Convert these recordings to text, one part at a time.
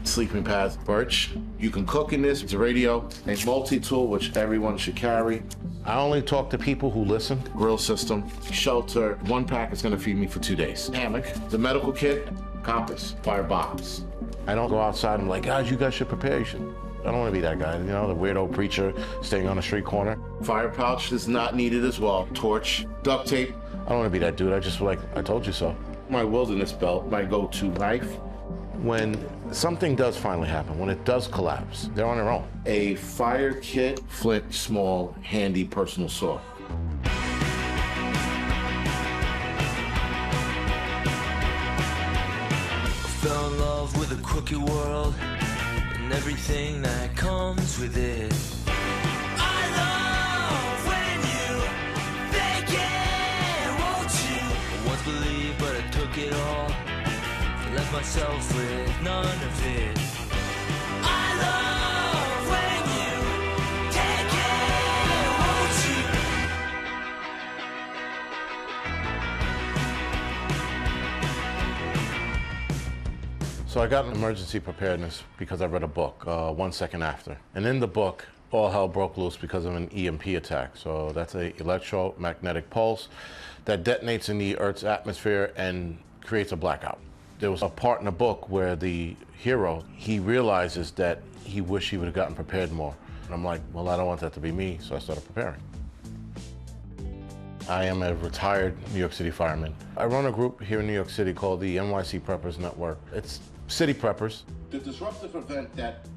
sleeping pads, birch. You can cook in this. It's a radio, a multi-tool, which everyone should carry. I only talk to people who listen. Grill system, shelter. 1 pack is gonna feed me for 2 days. Hammock, the medical kit, compass, fire box. I don't go outside and like, guys, you guys should prepare. You should. I don't want to be that guy, you know, the weirdo preacher staying on a street corner. Fire pouch is not needed as well. Torch, duct tape. I don't want to be that dude. I just like, I told you so. My wilderness belt, my go-to knife. When something does finally happen, when it does collapse, they're on their own. A fire kit, flint, small, handy personal saw. Fell in love with a crooked world and everything that comes with it. I love when you fake it, won't you? I once believed, but I took it all and left myself with none of it. I love when you take it, won't you? So I got an emergency preparedness because I read a book, 1 Second After. And in the book, all hell broke loose because of an EMP attack. So that's an electromagnetic pulse that detonates in the Earth's atmosphere and creates a blackout. There was a part in the book where the hero, he realizes that he wished he would have gotten prepared more. And I'm like, well, I don't want that to be me, so I started preparing. I am a retired New York City fireman. I run a group here in New York City called the NYC Preppers Network. It's city preppers. The disruptive event that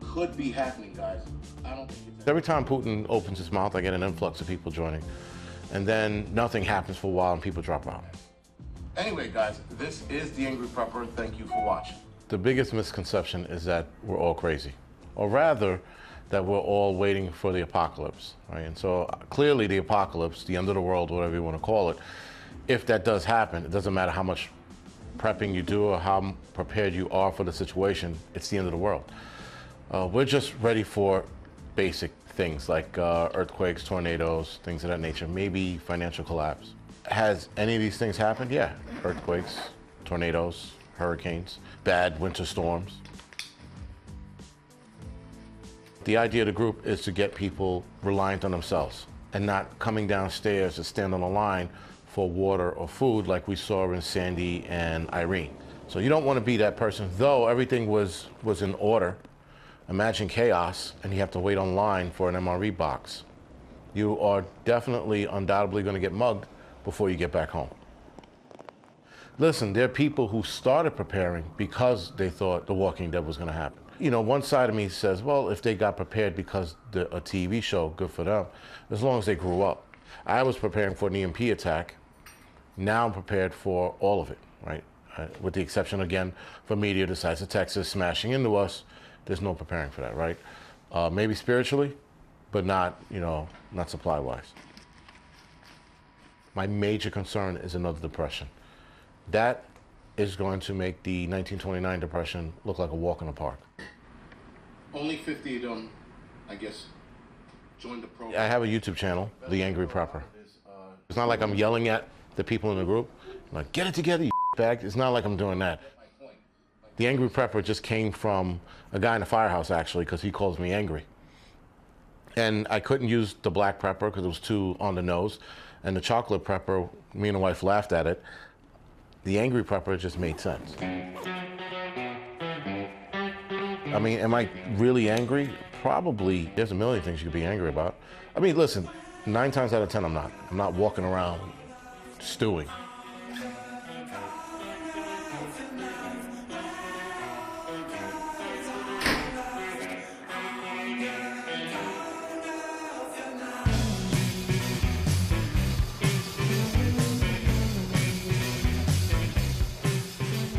could be happening, guys, I don't think it's... Every time Putin opens his mouth, I get an influx of people joining. And then nothing happens for a while and people drop out. Anyway, guys, this is The Angry Prepper. Thank you for watching. The biggest misconception is that we're all crazy. Or rather, that we're all waiting for the apocalypse, right? And so clearly the apocalypse, the end of the world, whatever you want to call it, if that does happen, it doesn't matter how much prepping you do or how prepared you are for the situation, it's the end of the world. We're just ready for basic things like earthquakes, tornadoes, things of that nature, maybe financial collapse. Has any of these things happened? Yeah, earthquakes, tornadoes, hurricanes, bad winter storms. The idea of the group is to get people reliant on themselves and not coming downstairs to stand on a line for water or food like we saw in Sandy and Irene. So you don't want to be that person, though everything was in order. Imagine chaos and you have to wait online for an MRE box. You are definitely, undoubtedly going to get mugged before you get back home. Listen, there are people who started preparing because they thought The Walking Dead was going to happen. You know, one side of me says, well, if they got prepared because a TV show, good for them, as long as they grew up. I was preparing for an EMP attack. Now I'm prepared for all of it, right? With the exception, again, for meteor the size of Texas smashing into us, there's no preparing for that, right? Maybe spiritually, but not, you know, not supply-wise. My major concern is another depression. That is going to make the 1929 depression look like a walk in the park. Only 50 of them, I guess, joined the program. I have a YouTube channel, The Angry Prepper. It's not like I'm yelling at the people in the group, like, get it together, you bag. It's not like I'm doing that. The Angry Prepper just came from a guy in the firehouse, actually, because he calls me angry. And I couldn't use the black prepper because it was too on the nose. And the chocolate prepper, me and the wife laughed at it. The Angry Prepper just made sense. I mean, am I really angry? Probably. There's a million things you could be angry about. I mean, listen, 9 times out of 10, I'm not. I'm not walking around stewing.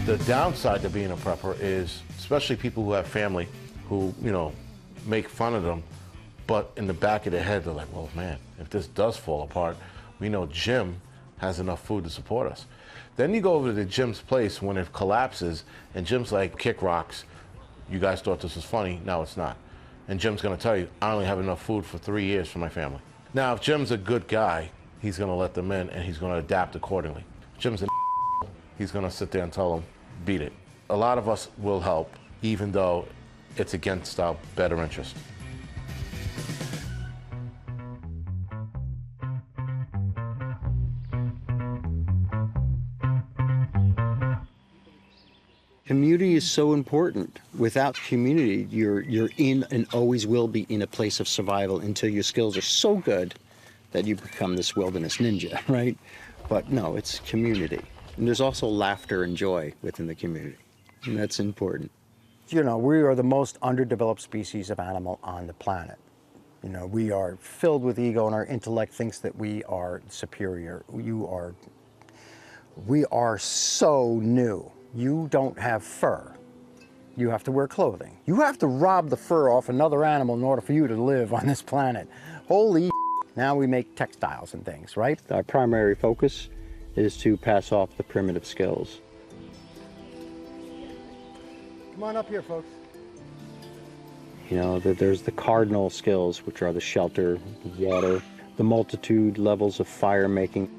The downside to being a prepper is, especially people who have family who, you know, make fun of them, but in the back of their head, they're like, well, man, if this does fall apart, we know Jim has enough food to support us. Then you go over to Jim's place when it collapses, and Jim's like, kick rocks. You guys thought this was funny. No, it's not. And Jim's going to tell you, I only have enough food for 3 years for my family. Now, if Jim's a good guy, he's going to let them in, and he's going to adapt accordingly. If Jim's he's going to sit there and tell them, beat it. A lot of us will help, even though it's against our better interest. Community is so important. Without community, you're in and always will be in a place of survival until your skills are so good that you become this wilderness ninja, right? But no, it's community. And there's also laughter and joy within the community, and that's important. You know, we are the most underdeveloped species of animal on the planet. You know, we are filled with ego, and our intellect thinks that we are superior. We are so new. You don't have fur. You have to wear clothing. You have to rob the fur off another animal in order for you to live on this planet. Holy now we make textiles and things, right? Our primary focus is to pass off the primitive skills. Come on up here, folks. You know, there's the cardinal skills, which are the shelter, water, the multitude levels of fire making,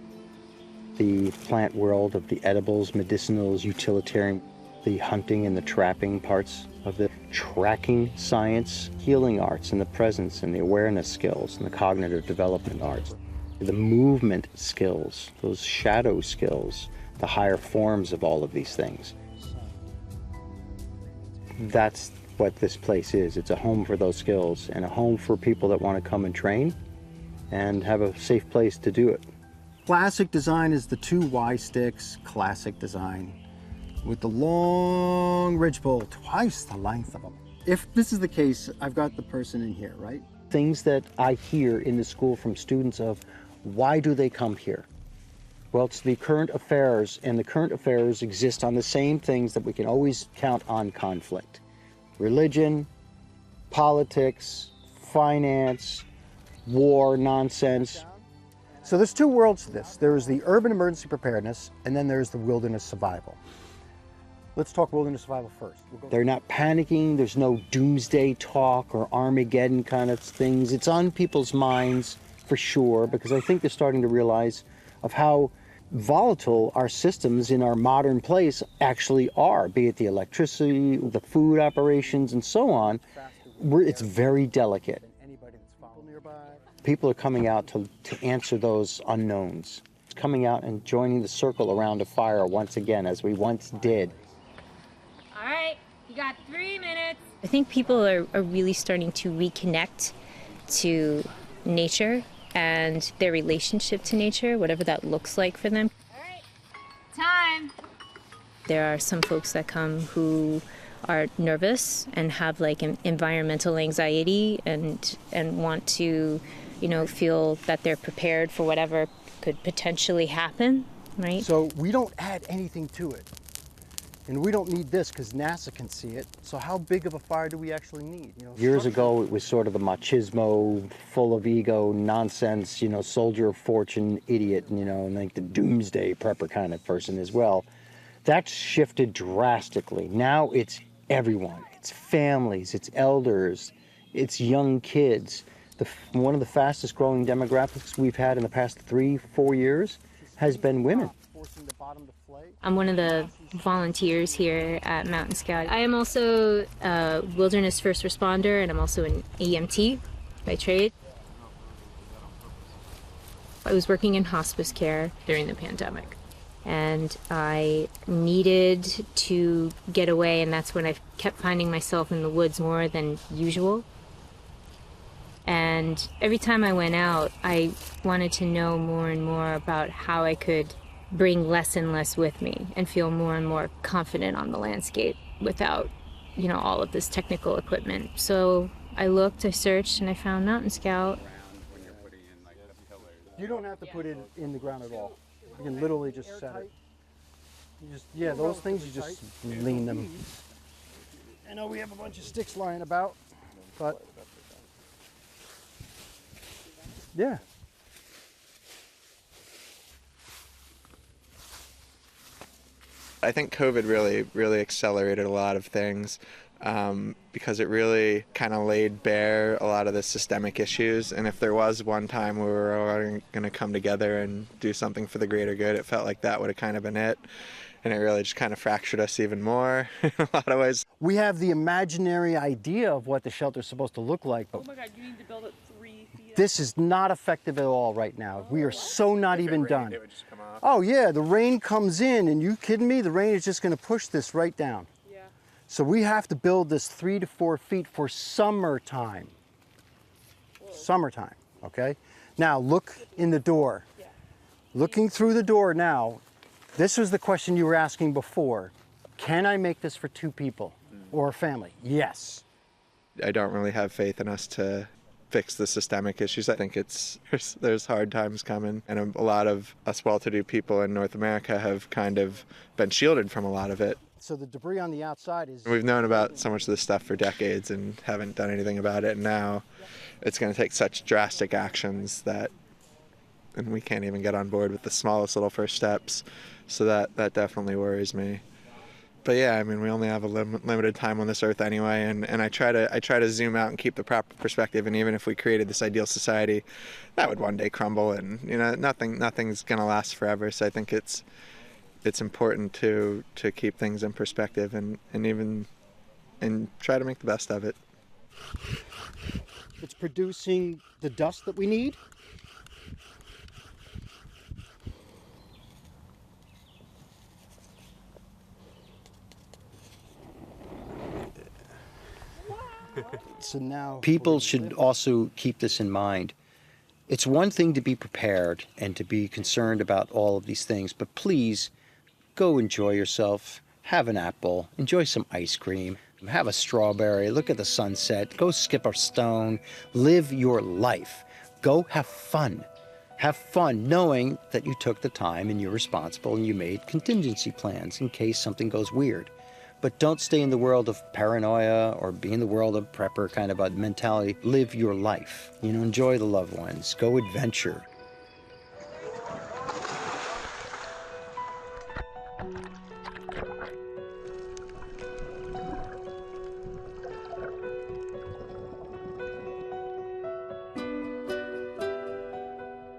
the plant world of the edibles, medicinals, utilitarian, the hunting and the trapping parts of the tracking science, healing arts, and the presence and the awareness skills, and the cognitive development arts, the movement skills, those shadow skills, the higher forms of all of these things. That's what this place is. It's a home for those skills and a home for people that want to come and train and have a safe place to do it. Classic design is the 2 Y sticks, classic design, with the long ridgepole, twice the length of them. If this is the case, I've got the person in here, right? Things that I hear in the school from students of, why do they come here? Well, it's the current affairs, and the current affairs exist on the same things that we can always count on conflict. Religion, politics, finance, war, nonsense. So there's 2 worlds to this. There's the urban emergency preparedness, and then there's the wilderness survival. Let's talk wilderness survival first. They're not panicking. There's no doomsday talk or Armageddon kind of things. It's on people's minds for sure, because I think they're starting to realize of how volatile our systems in our modern place actually are, be it the electricity, the food operations, and so on. It's very delicate. People are coming out to answer those unknowns. Coming out and joining the circle around a fire once again, as we once did. All right, you got 3 minutes. I think people are really starting to reconnect to nature and their relationship to nature, whatever that looks like for them. All right, time. There are some folks that come who are nervous and have like an environmental anxiety and want to, you know, feel that they're prepared for whatever could potentially happen, right? So we don't add anything to it. And we don't need this because NASA can see it. So how big of a fire do we actually need? You know, years ago, it was sort of the machismo, full of ego, nonsense, you know, soldier of fortune, idiot, you know, and like the doomsday prepper kind of person as well. That's shifted drastically. Now it's everyone. It's families, it's elders, it's young kids. One of the fastest growing demographics we've had in the past 3-4 years has been women. I'm one of the volunteers here at Mountain Scout. I am also a wilderness first responder, and I'm also an EMT by trade. I was working in hospice care during the pandemic, and I needed to get away, and that's when I kept finding myself in the woods more than usual. And every time I went out, I wanted to know more and more about how I could bring less and less with me and feel more and more confident on the landscape without, you know, all of this technical equipment. So I looked, I searched, and I found Mountain Scout. You don't have to put it in the ground at all. You can literally just set it. You just, yeah, those things, you just lean them. I know we have a bunch of sticks lying about, but yeah. I think COVID really accelerated a lot of things because it really kind of laid bare a lot of the systemic issues. And if there was one time we were all going to come together and do something for the greater good, it felt like that would have kind of been it. and it really just kind of fractured us even more in a lot of ways. We have the imaginary idea of what the shelter's supposed to look like, but Oh my God, you need to build it 3 feet. this is not effective at all right now. We are so not even done. It would just come off. Oh yeah, the rain comes in, and you kidding me? The rain is just going to push this right down. Yeah. So we have to build this 3 to 4 feet for summertime. Summertime, okay? Now look in the door. Yeah. Looking through the door now, this was the question you were asking before. Can I make this for 2 people or a family? Yes. I don't really have faith in us to fix the systemic issues. I think there's hard times coming, and a lot of us well-to-do people in North America have kind of been shielded from a lot of it. So the debris on the outside is... We've known about so much of this stuff for decades and haven't done anything about it, and now it's going to take such drastic actions and we can't even get on board with the smallest little first steps, so that definitely worries me. But yeah, I mean, we only have a limited time on this earth anyway, and I try to zoom out and keep the proper perspective. And even if we created this ideal society, that would one day crumble, and nothing's gonna last forever. So I think it's important to keep things in perspective and try to make the best of it. It's producing the dust that we need. So now people should also keep this in mind. It's one thing to be prepared and to be concerned about all of these things, but please go enjoy yourself, have an apple, enjoy some ice cream, have a strawberry, look at the sunset, go skip a stone, live your life. Go have fun. Have fun knowing that you took the time and you're responsible and you made contingency plans in case something goes weird. But don't stay in the world of paranoia or be in the world of prepper kind of a mentality. Live your life. Enjoy the loved ones. Go adventure.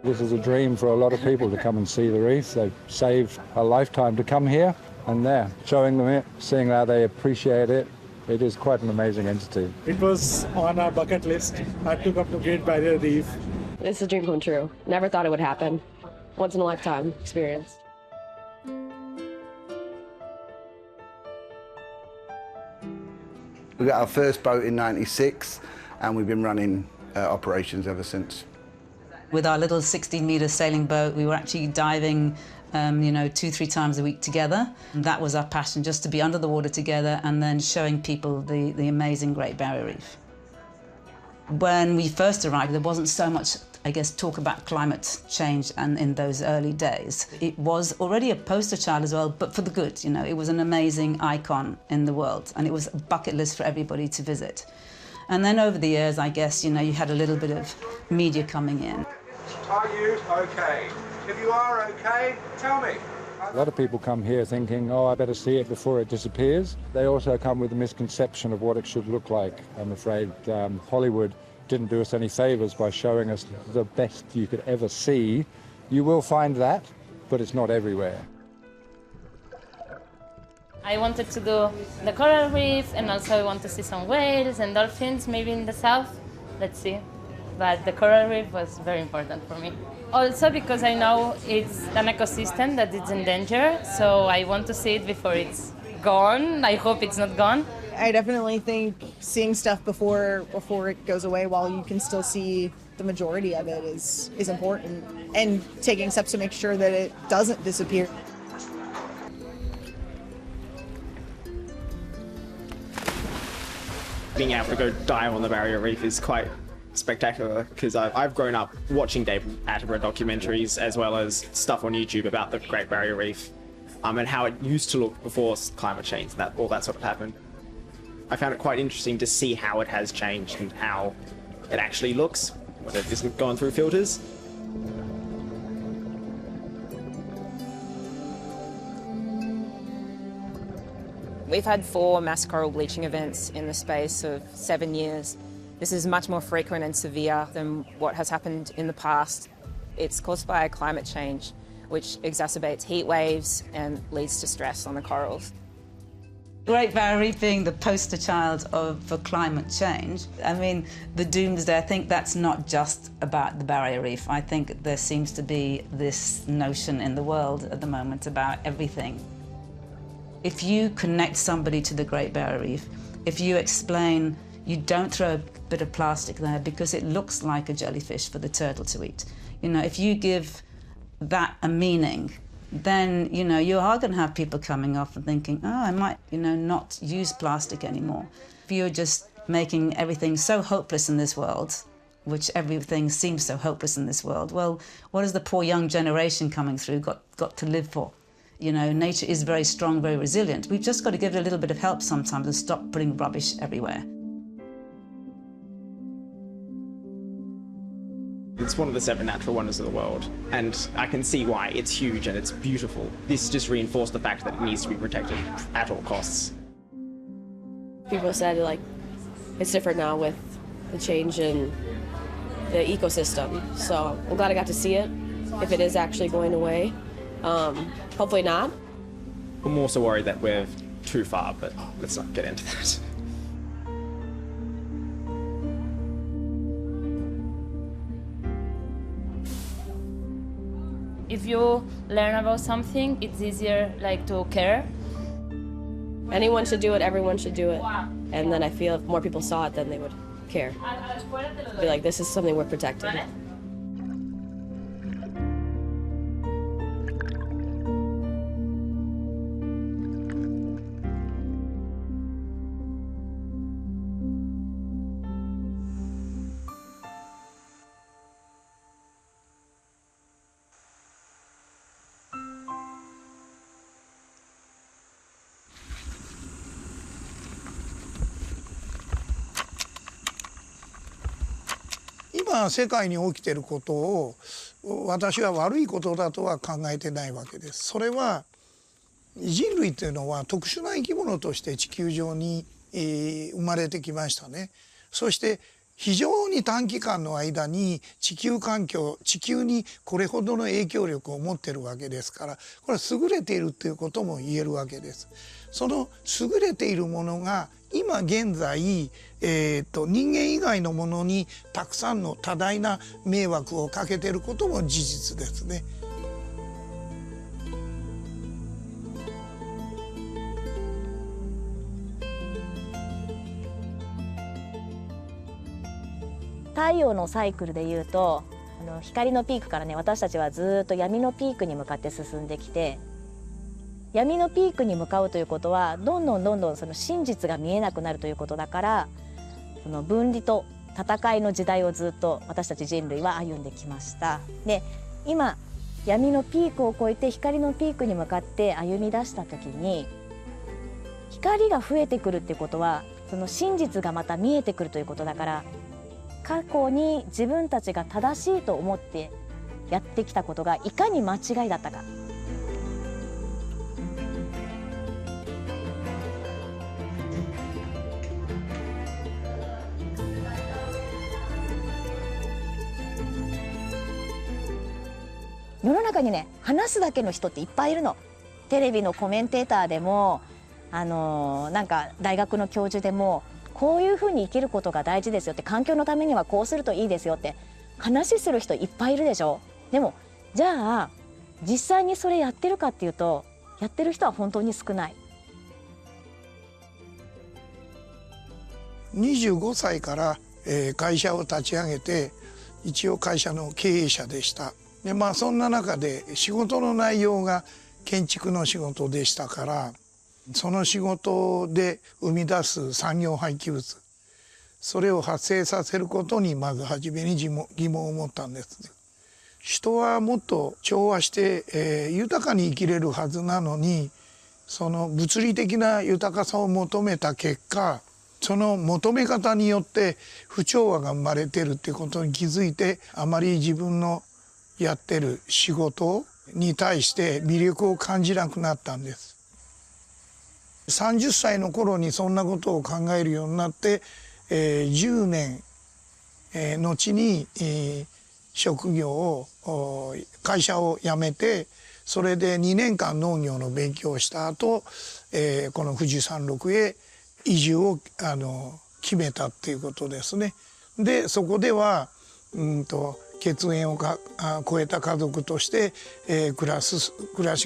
This is a dream for a lot of people to come and see the reef. They've saved a lifetime to come here, and they're showing them it, seeing how they appreciate it. It is quite an amazing entity. It was on our bucket list. I took up the Great Barrier Reef. It's a dream come true. Never thought it would happen. Once in a lifetime experience. We got our first boat in '96, and we've been running operations ever since. With our little 16-metre sailing boat, we were actually diving 2-3 times a week together. And that was our passion, just to be under the water together and then showing people the amazing Great Barrier Reef. When we first arrived, there wasn't so much, I guess, talk about climate change and in those early days. It was already a poster child as well, but for the good, It was an amazing icon in the world, and it was a bucket list for everybody to visit. And then over the years, I guess, you had a little bit of media coming in. Are you okay? If you are okay, tell me. A lot of people come here thinking, oh, I better see it before it disappears. They also come with a misconception of what it should look like. I'm afraid Hollywood didn't do us any favors by showing us the best you could ever see. You will find that, but it's not everywhere. I wanted to do the coral reef, and also I want to see some whales and dolphins, maybe in the south. Let's see. But the coral reef was very important for me. Also because I know it's an ecosystem that is in danger, so I want to see it before it's gone. I hope it's not gone. I definitely think seeing stuff before it goes away while you can still see the majority of it is important. And taking steps to make sure that it doesn't disappear. Being able to go dive on the Barrier Reef is quite spectacular, because I've grown up watching David Attenborough documentaries as well as stuff on YouTube about the Great Barrier Reef and how it used to look before climate change and all that sort of happened. I found it quite interesting to see how it has changed and how it actually looks when it isn't going through filters. We've had 4 mass coral bleaching events in the space of 7 years. This is much more frequent and severe than what has happened in the past. It's caused by climate change. which exacerbates heat waves and leads to stress on the corals. Great Barrier Reef being the poster child for climate change. I mean, the Doomsday, I think that's not just about the Barrier Reef. I think there seems to be this notion in the world at the moment about everything. If you connect somebody to the Great Barrier Reef, if you explain you don't throw a bit of plastic there because it looks like a jellyfish for the turtle to eat. You know, if you give that a meaning, then, you know, you are going to have people coming off and thinking, oh, I might, you know, not use plastic anymore. If you're just making everything so hopeless in this world, which everything seems so hopeless in this world, well, what has the poor young generation coming through got to live for? You know, nature is very strong, very resilient. We've just got to give it a little bit of help sometimes and stop putting rubbish everywhere. It's one of the 7 natural wonders of the world, and I can see why. It's huge and it's beautiful. This just reinforced the fact that it needs to be protected at all costs. People said, like, it's different now with the change in the ecosystem, so I'm glad I got to see it, if it is actually going away. Hopefully not. I'm also worried that we're too far, but let's not get into that. If you learn about something, it's easier like to care. Anyone should do it, everyone should do it. And then I feel if more people saw it, then they would care. Be like, this is something we're protecting.今世界に起きていることを私は悪いことだとは考えてないわけです。それは人類というのは特殊な生き物として地球上に生まれてきましたね。そして非常に短期間の間に地球環境、地球にこれほどの影響力を持っているわけですから、これは優れているということも言えるわけです。その優れているものが今現在、人間以外のものにたくさんの多大な迷惑をかけていることも事実ですね。太陽のサイクルでいうと光のピークからね、私たちはずっと闇のピークに向かって進んできて、闇のピークに向かうということはどんどんその真実が見えなくなるということだから、その分離と戦いの時代をずっと私たち人類は歩んできました。で、今闇のピークを越えて光のピークに向かって歩み出した時に、光が増えてくるっていうことはその真実がまた見えてくるということだから、過去に自分たちが正しいと思ってやってきたことがいかに間違いだったか。世の中にね、話すだけの人っていっぱいいるの。テレビのコメンテーターでもなんか大学の教授でも、こういうふうに生きることが大事ですよって、環境のためにはこうするといいですよって話する人いっぱいいるでしょ。でもじゃあ実際にそれやってるかっていうと、やってる人は本当に少ない。25歳から会社を立ち上げて、一応会社の経営者でした。で、そんな中で仕事の内容が建築の仕事でしたから、その仕事で生み出す産業廃棄物、それを発生させることにまず初めに疑問を持ったんです。人はもっと調和して、豊かに生きれるはずなのに、その物理的な豊かさを求めた結果、その求め方によって不調和が生まれてるっていうことに気づいて、あまり自分のやってる仕事に対して魅力を感じなくなったんです。30歳の頃にそんなことを考えるようになって、10年、後に、職業を会社を辞めてそれで2年間農業の勉強をした後、この富士山麓へ移住を決めたっていうことですね。でそこでは血縁を超えた家族として、暮らし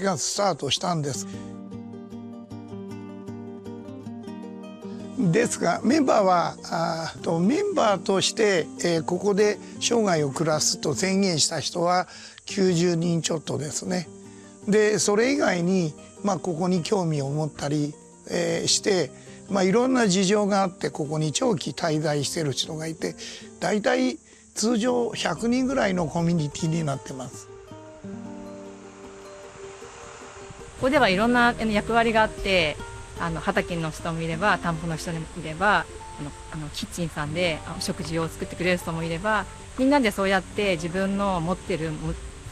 がスタートしたんです。ですがメンバーはメンバーとして、ここで生涯を暮らすと宣言した人は90人ちょっとですね。でそれ以外に、ここに興味を持ったり、して、いろんな事情があってここに長期滞在している人がいてだいたい通常100人ぐらいのコミュニティになってます。ここではいろんな役割があって畑の人もいれば田んぼの人もいればキッチンさんで食事を作ってくれる人もいればみんなでそうやって自分の持ってる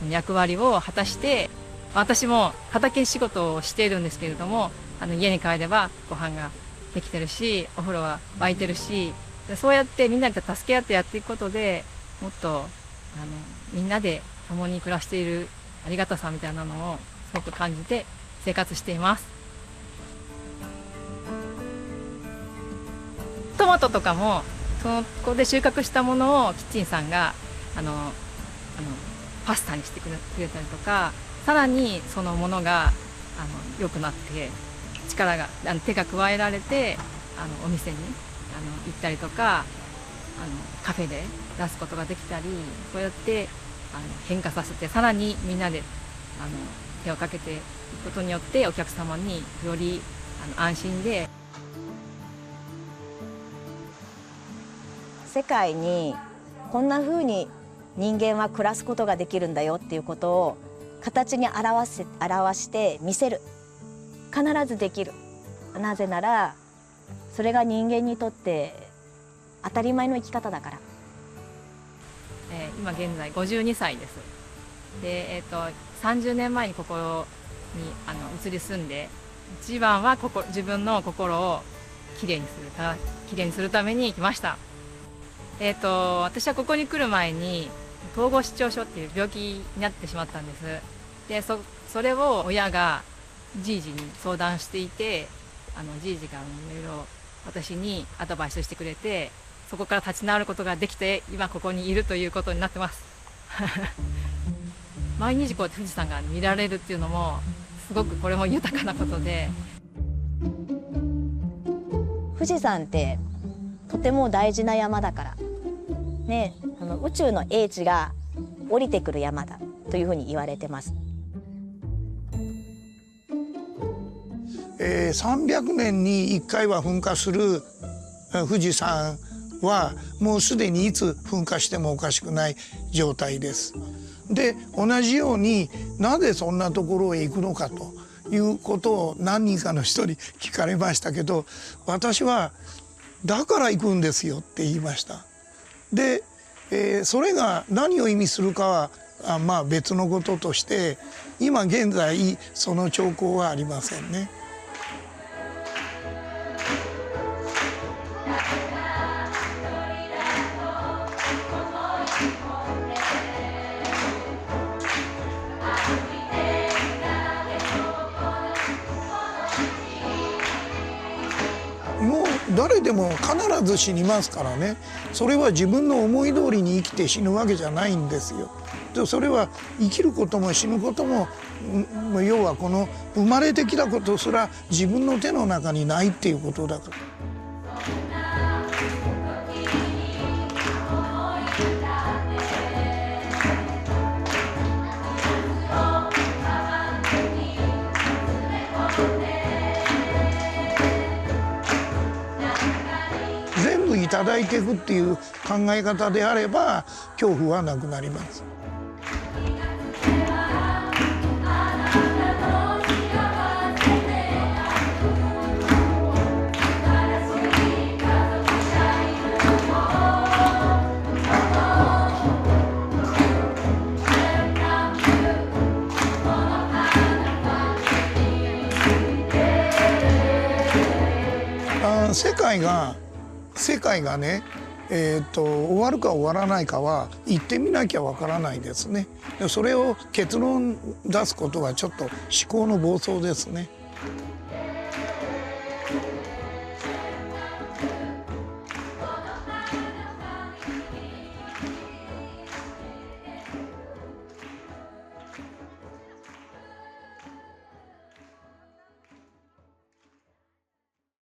役割を果たして私も畑仕事をしているんですけれども家に帰ればご飯ができてるしお風呂は沸いてるしそうやってみんなで助け合ってやっていくことでもっとみんなで共に暮らしているありがたさみたいなのをすごく感じて生活しています。トマトとかもここで収穫したものをキッチンさんがパスタにしてくれたりとかさらにそのものが良くなって手が加えられてお店に行ったりとかカフェで出すことができたりこうやって変化させてさらにみんなで手をかけていくことによってお客様により安心で世界にこんな風に人間は暮らすことができるんだよっていうことを形に表して見せる。必ずできる。なぜならそれが人間にとって当たり前の生き方だから。今現在52歳です。で、30年前にここに移り住んで一番は自分の心をきれいにするために来ました。私はここに来る前に統合失調症っていう病気になってしまったんです。でそれを親がじいじに相談していてじいじがいろいろ私にアドバイスしてくれてそこから立ち直ることができて今ここにいるということになってます毎日こうやって富士山が見られるっていうのもすごくこれも豊かなことで富士山ってとても大事な山だからね、宇宙の英知が降りてくる山だというふうに言われてます。300年に1回は噴火する富士山はもうすでにいつ噴火してもおかしくない状態です。で同じようになぜそんなところへ行くのかということを何人かの人に聞かれましたけど私はだから行くんですよって言いました。で、それが何を意味するかは別のこととして今現在その兆候はありませんね。もう誰でも必ず死にますからね。それは自分の思い通りに生きて死ぬわけじゃないんですよ。でそれは生きることも死ぬことも要はこの生まれてきたことすら自分の手の中にないっていうことだから。全部いただいていくっていう考え方であれば恐怖はなくなります。世界がね終わるか終わらないかは行ってみなきゃわからないですね。それを結論出すことはちょっと思考の暴走ですね。